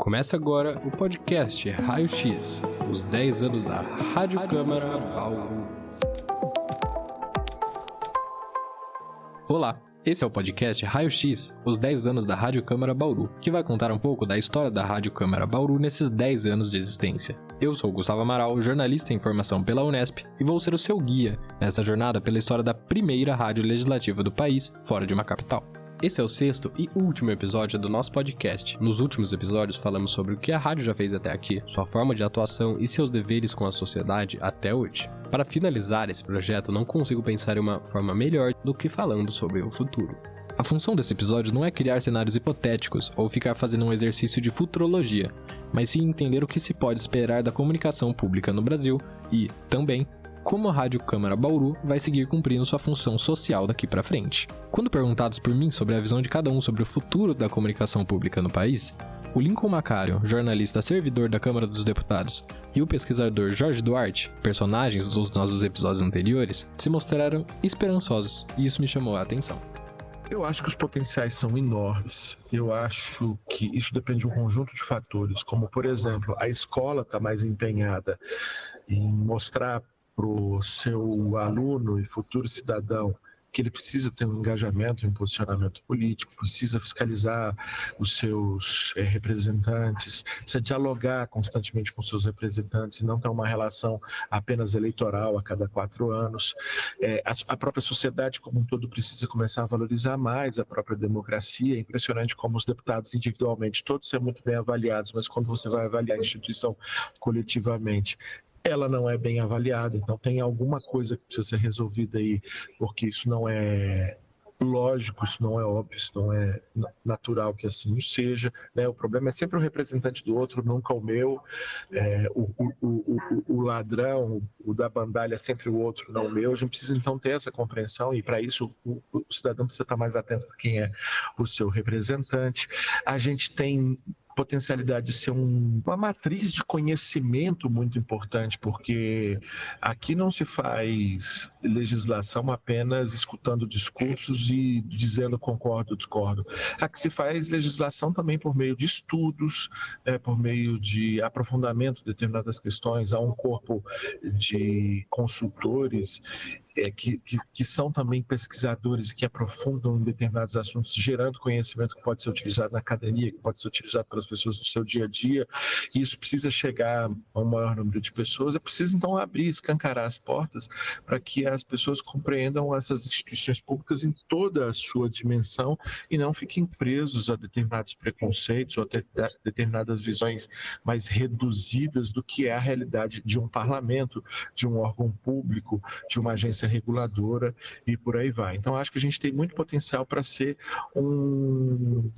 Começa agora o podcast Raio X, os 10 anos da Rádio Câmara Bauru. Olá, esse é o podcast Raio X, os 10 anos da Rádio Câmara Bauru, que vai contar um pouco da história da Rádio Câmara Bauru nesses 10 anos de existência. Eu sou Gustavo Amaral, jornalista em formação pela Unesp, e vou ser o seu guia nessa jornada pela história da primeira rádio legislativa do país, fora de uma capital. Esse é o 6º e último episódio do nosso podcast. Nos últimos episódios falamos sobre o que a rádio já fez até aqui, sua forma de atuação e seus deveres com a sociedade até hoje. Para finalizar esse projeto, não consigo pensar em uma forma melhor do que falando sobre o futuro. A função desse episódio não é criar cenários hipotéticos ou ficar fazendo um exercício de futurologia, mas sim entender o que se pode esperar da comunicação pública no Brasil e, também, como a Rádio Câmara Bauru vai seguir cumprindo sua função social daqui para frente. Quando perguntados por mim sobre a visão de cada um sobre o futuro da comunicação pública no país, o Lincoln Macário, jornalista servidor da Câmara dos Deputados, e o pesquisador Jorge Duarte, personagens dos nossos episódios anteriores, se mostraram esperançosos, e isso me chamou a atenção. Eu acho que os potenciais são enormes. Eu acho que isso depende de um conjunto de fatores, como, por exemplo, a escola está mais empenhada em mostrar para o seu aluno e futuro cidadão que ele precisa ter um engajamento, um posicionamento político, precisa fiscalizar os seus representantes, precisa dialogar constantemente com seus representantes e não ter uma relação apenas eleitoral a cada 4 anos. A própria sociedade como um todo precisa começar a valorizar mais a própria democracia. É impressionante como os deputados individualmente, todos são muito bem avaliados, mas quando você vai avaliar a instituição coletivamente, ela não é bem avaliada, então tem alguma coisa que precisa ser resolvida aí, porque isso não é lógico, isso não é óbvio, isso não é natural que assim seja, né? O problema é sempre o representante do outro, nunca o meu, o ladrão, o da bandalha é sempre o outro, não o meu. A gente precisa então ter essa compreensão e para isso o cidadão precisa estar mais atento a quem é o seu representante. A gente tem potencialidade de ser uma matriz de conhecimento muito importante, porque aqui não se faz legislação apenas escutando discursos e dizendo concordo ou discordo. Aqui se faz legislação também por meio de estudos, por meio de aprofundamento de determinadas questões. Há um corpo de consultores que são também pesquisadores que aprofundam em determinados assuntos, gerando conhecimento que pode ser utilizado na academia, que pode ser utilizado pelas pessoas no seu dia a dia, e isso precisa chegar a um maior número de pessoas. É preciso então abrir, escancarar as portas para que as pessoas compreendam essas instituições públicas em toda a sua dimensão e não fiquem presos a determinados preconceitos ou a determinadas visões mais reduzidas do que é a realidade de um parlamento, de um órgão público, de uma agência reguladora e por aí vai. Então acho que a gente tem muito potencial para ser um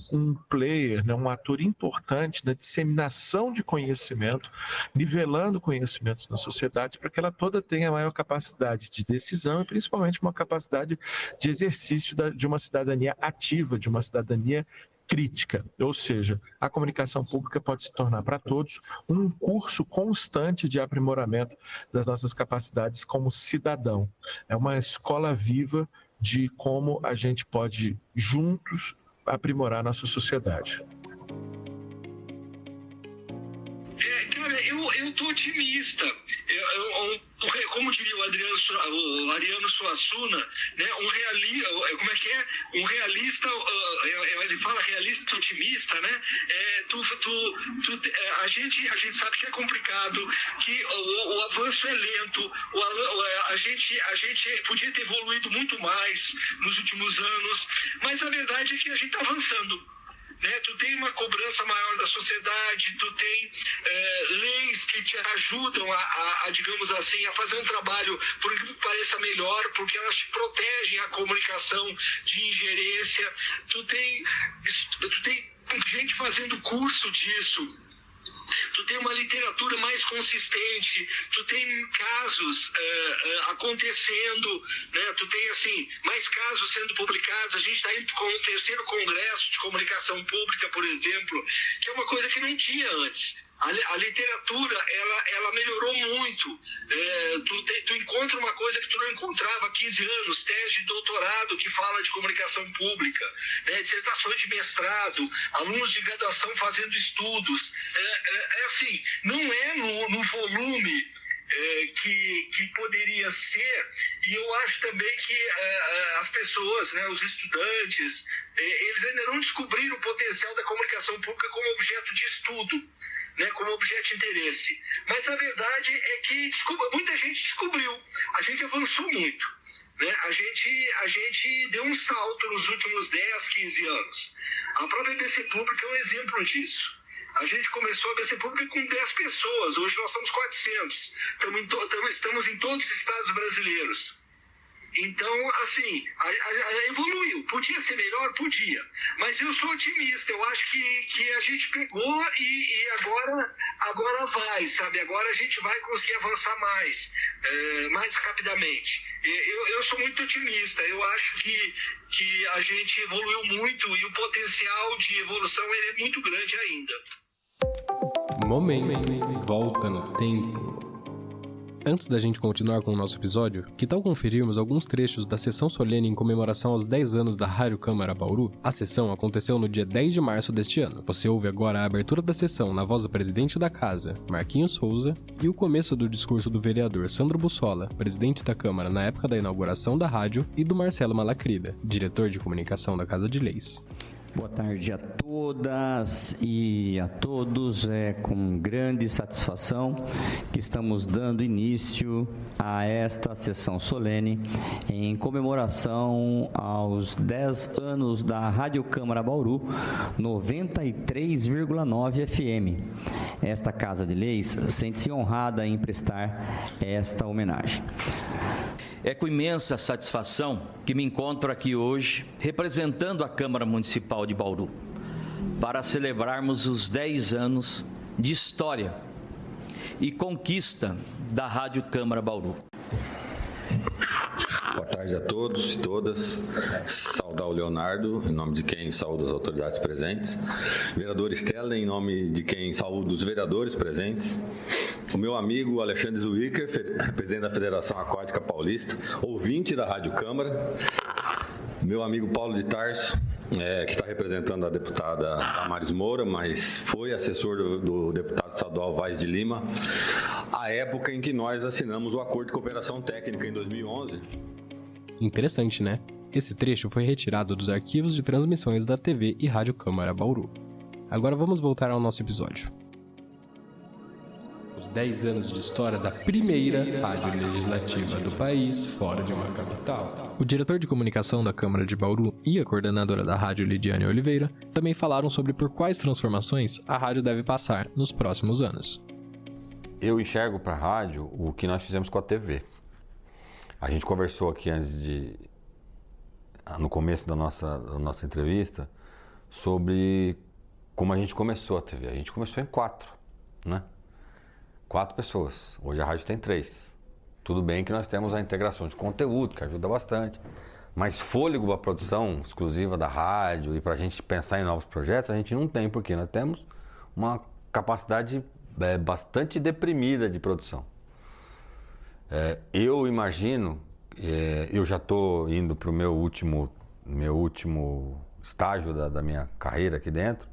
player, né, um ator importante na disseminação de conhecimento, nivelando conhecimentos na sociedade para que ela toda tenha maior capacidade de decisão e principalmente uma capacidade de exercício de uma cidadania ativa, de uma cidadania crítica, ou seja, a comunicação pública pode se tornar para todos um curso constante de aprimoramento das nossas capacidades como cidadão. É uma escola viva de como a gente pode juntos aprimorar nossa sociedade. Eu tô otimista. Como diria o Ariano Suassuna, né? Como é que é? Um realista, ele fala realista otimista, né? A gente sabe que é complicado, que o avanço é lento, a gente podia ter evoluído muito mais nos últimos anos, mas a verdade é que a gente está avançando. Né? Tu tem uma cobrança maior da sociedade, tu tem leis que te ajudam digamos assim, a fazer um trabalho, por que pareça melhor, porque elas te protegem a comunicação de ingerência. Tu tem gente fazendo curso disso. tu tem uma literatura mais consistente, tu tem casos acontecendo, né? Tu tem, assim, mais casos sendo publicados. A gente está indo com o 3º Congresso de Comunicação Pública, por exemplo, que é uma coisa que não tinha antes. A literatura, ela melhorou muito. Tu encontra uma coisa que tu não encontrava há 15 anos, tese de doutorado que fala de comunicação pública, né, dissertações de mestrado, alunos de graduação fazendo estudos. Assim, não é no volume que poderia ser, e eu acho também que as pessoas, né, os estudantes, eles ainda não descobriram o potencial da comunicação pública como objeto de estudo, né, como objeto de interesse. Mas a verdade é que muita gente descobriu, a gente avançou muito, né? A gente deu um salto nos últimos 10, 15 anos. A própria EBC Pública é um exemplo disso. A gente começou a EBC Pública com 10 pessoas, hoje nós somos 400, estamos em todos os estados brasileiros. Então, assim, evoluiu. Podia ser melhor? Podia. Mas eu sou otimista. Eu acho que a gente pegou e agora vai, sabe? Agora a gente vai conseguir avançar mais rapidamente. Eu sou muito otimista. Eu acho que a gente evoluiu muito e o potencial de evolução ele é muito grande ainda. Momento Volta no Tempo. Antes da gente continuar com o nosso episódio, que tal conferirmos alguns trechos da sessão solene em comemoração aos 10 anos da Rádio Câmara Bauru? A sessão aconteceu no dia 10 de março deste ano. Você ouve agora a abertura da sessão na voz do presidente da casa, Marquinhos Souza, e o começo do discurso do vereador Sandro Bussola, presidente da Câmara na época da inauguração da rádio, e do Marcelo Malacrida, diretor de comunicação da Casa de Leis. Boa tarde a todas e a todos. É com grande satisfação que estamos dando início a esta sessão solene em comemoração aos 10 anos da Rádio Câmara Bauru 93,9 FM. Esta Casa de Leis sente-se honrada em prestar esta homenagem. É com imensa satisfação que me encontro aqui hoje, representando a Câmara Municipal de Bauru, para celebrarmos os 10 anos de história e conquista da Rádio Câmara Bauru. Boa tarde a todos e todas. Saudar o Leonardo, em nome de quem saúdo as autoridades presentes. Vereador Stella, em nome de quem saúdo os vereadores presentes. O meu amigo Alexandre Zwicker, presidente da Federação Aquática Paulista, ouvinte da Rádio Câmara. Meu amigo Paulo de Tarso, que está representando a deputada Damares Moura, mas foi assessor do deputado estadual Vaz de Lima, à época em que nós assinamos o Acordo de Cooperação Técnica em 2011. Interessante, né? Esse trecho foi retirado dos arquivos de transmissões da TV e Rádio Câmara Bauru. Agora vamos voltar ao nosso episódio. Os 10 anos de história da primeira rádio legislativa do país fora de uma capital. O diretor de comunicação da Câmara de Bauru e a coordenadora da rádio, Lidiane Oliveira, também falaram sobre por quais transformações a rádio deve passar nos próximos anos. Eu enxergo para a rádio o que nós fizemos com a TV. A gente conversou aqui no começo da nossa entrevista, sobre como a gente começou a TV. A gente começou em 4, né? 4 pessoas. Hoje a rádio tem 3. Tudo bem que nós temos a integração de conteúdo, que ajuda bastante. Mas fôlego para a produção exclusiva da rádio e para a gente pensar em novos projetos, a gente não tem, porque nós temos uma capacidade bastante deprimida de produção. Eu imagino, eu já estou indo para o meu último estágio da minha carreira aqui dentro.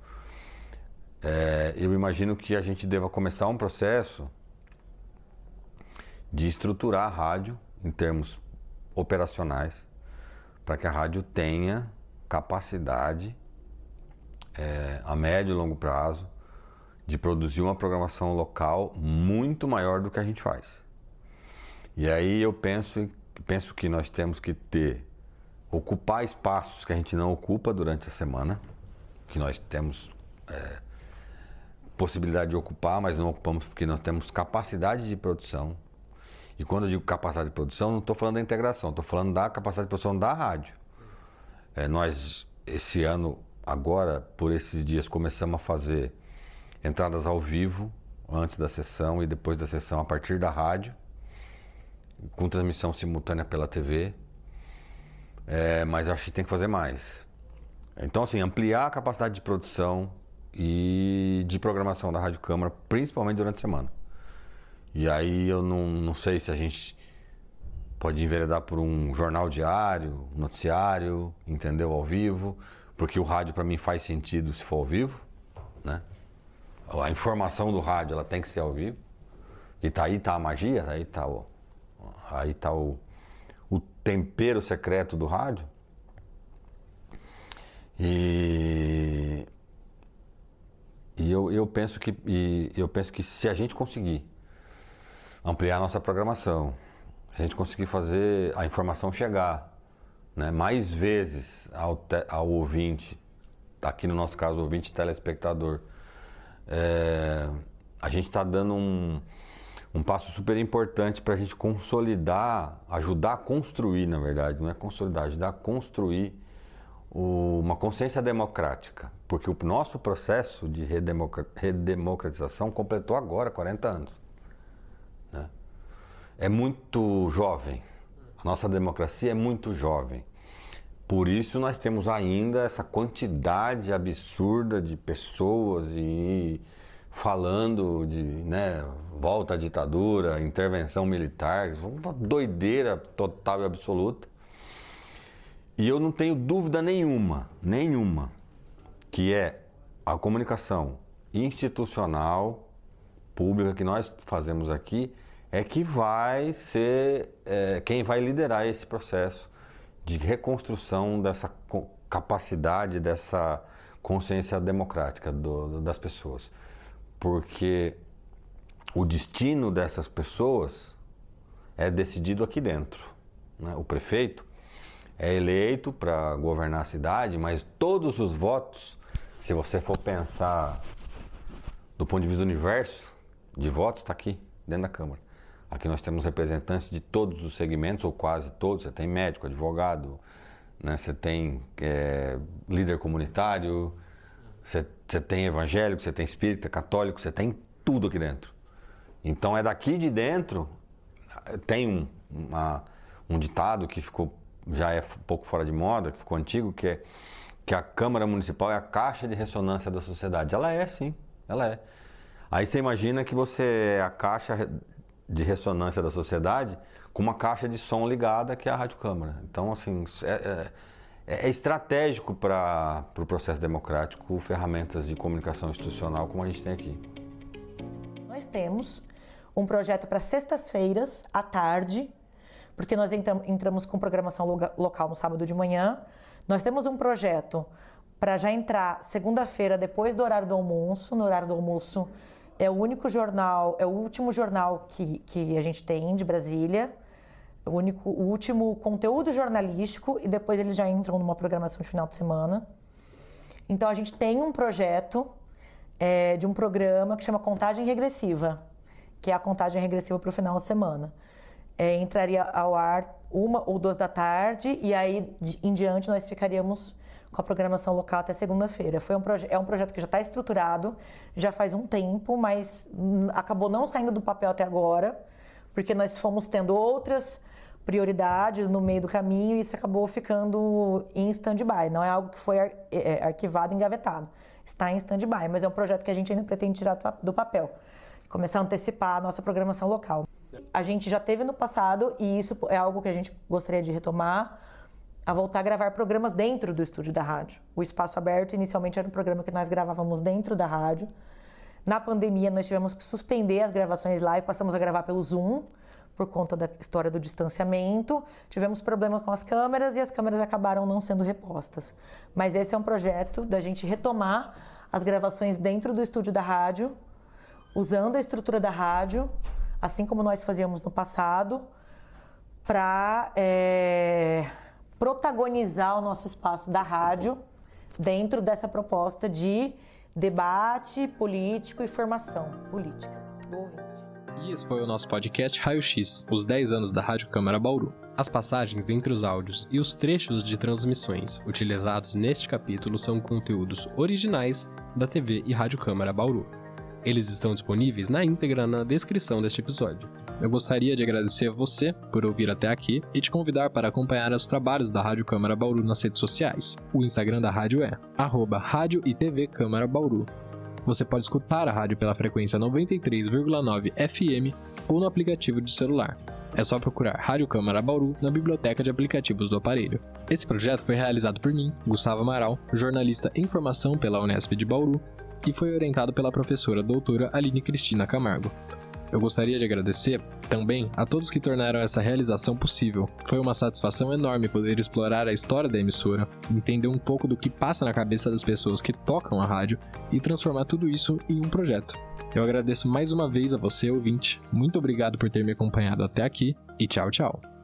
Eu imagino que a gente deva começar um processo de estruturar a rádio em termos operacionais, para que a rádio tenha capacidade, a médio e longo prazo, de produzir uma programação local muito maior do que a gente faz. E aí eu penso que nós temos que ocupar espaços que a gente não ocupa durante a semana, que nós temos possibilidade de ocupar, mas não ocupamos porque nós temos capacidade de produção. E quando eu digo capacidade de produção, não estou falando da integração, estou falando da capacidade de produção da rádio. Nós, esse ano, agora, por esses dias, começamos a fazer entradas ao vivo antes da sessão e depois da sessão a partir da rádio, com transmissão simultânea pela TV, mas acho que tem que fazer mais. Então, assim, ampliar a capacidade de produção e de programação da Rádio Câmara, principalmente durante a semana. E aí eu não sei se a gente pode enveredar por um jornal diário, noticiário, entendeu, ao vivo, porque o rádio para mim faz sentido se for ao vivo, né? A informação do rádio ela tem que ser ao vivo. E aí tá a magia, aí tá o tempero secreto do rádio. E eu penso que se a gente conseguir ampliar a nossa programação, se a gente conseguir fazer a informação chegar, né, mais vezes ao ouvinte, aqui no nosso caso, ouvinte telespectador, a gente está dando um passo super importante para a gente consolidar, ajudar a construir, na verdade, não é consolidar, ajudar a construir uma consciência democrática, porque o nosso processo de redemocratização completou agora 40 anos. Né? É muito jovem, a nossa democracia é muito jovem. Por isso nós temos ainda essa quantidade absurda de pessoas falando de, né, volta à ditadura, intervenção militar, uma doideira total e absoluta. E eu não tenho dúvida nenhuma, que a comunicação institucional, pública que nós fazemos aqui, que vai ser quem vai liderar esse processo de reconstrução dessa capacidade, dessa consciência democrática das pessoas. Porque o destino dessas pessoas é decidido aqui dentro, né? O prefeito é eleito para governar a cidade, mas todos os votos, se você for pensar do ponto de vista do universo de votos, está aqui, dentro da Câmara. Aqui nós temos representantes de todos os segmentos, ou quase todos. Você tem médico, advogado, né? Você tem líder comunitário, você tem evangélico, você tem espírita, católico, você tem tudo aqui dentro. Então é daqui de dentro, tem um ditado que já é um pouco fora de moda, que ficou antigo, que a Câmara Municipal é a caixa de ressonância da sociedade. Ela é, sim, ela é. Aí você imagina que você é a caixa de ressonância da sociedade com uma caixa de som ligada, que é a Rádio Câmara. Então, assim, é estratégico para o processo democrático ferramentas de comunicação institucional como a gente tem aqui. Nós temos um projeto para sextas-feiras, à tarde, porque nós entramos com programação local no sábado de manhã. Nós temos um projeto para já entrar segunda-feira, depois do horário do almoço. No horário do almoço é o único jornal, é o último jornal que a gente tem de Brasília, o último conteúdo jornalístico, e depois eles já entram numa programação de final de semana. Então a gente tem um projeto de um programa que chama Contagem Regressiva, que é a contagem regressiva para o final de semana. Entraria ao ar 1 ou 2 da tarde, e aí em diante nós ficaríamos com a programação local até segunda-feira. É um projeto que já está estruturado, já faz um tempo, mas acabou não saindo do papel até agora, porque nós fomos tendo outras prioridades no meio do caminho e isso acabou ficando em stand-by. Não é algo que foi arquivado e engavetado. Está em stand-by, mas é um projeto que a gente ainda pretende tirar do papel. Começar a antecipar a nossa programação local. A gente já teve no passado, e isso é algo que a gente gostaria de retomar, a voltar a gravar programas dentro do estúdio da rádio. O Espaço Aberto, inicialmente, era um programa que nós gravávamos dentro da rádio. Na pandemia, nós tivemos que suspender as gravações lá e passamos a gravar pelo Zoom, por conta da história do distanciamento. Tivemos problemas com as câmeras e as câmeras acabaram não sendo repostas. Mas esse é um projeto da gente retomar as gravações dentro do estúdio da rádio, usando a estrutura da rádio, assim como nós fazíamos no passado, para protagonizar o nosso espaço da rádio dentro dessa proposta de debate político e formação política do ouvinte. E esse foi o nosso podcast Raio X, os 10 anos da Rádio Câmara Bauru. As passagens entre os áudios e os trechos de transmissões utilizados neste capítulo são conteúdos originais da TV e Rádio Câmara Bauru. Eles estão disponíveis na íntegra na descrição deste episódio. Eu gostaria de agradecer a você por ouvir até aqui e te convidar para acompanhar os trabalhos da Rádio Câmara Bauru nas redes sociais. O Instagram da rádio é @rádio e TV Câmara Bauru. Você pode escutar a rádio pela frequência 93,9 FM ou no aplicativo de celular. É só procurar Rádio Câmara Bauru na biblioteca de aplicativos do aparelho. Esse projeto foi realizado por mim, Gustavo Amaral, jornalista em formação pela Unesp de Bauru, e foi orientado pela professora doutora Aline Cristina Camargo. Eu gostaria de agradecer também a todos que tornaram essa realização possível. Foi uma satisfação enorme poder explorar a história da emissora, entender um pouco do que passa na cabeça das pessoas que tocam a rádio e transformar tudo isso em um projeto. Eu agradeço mais uma vez a você, ouvinte. Muito obrigado por ter me acompanhado até aqui e tchau, tchau.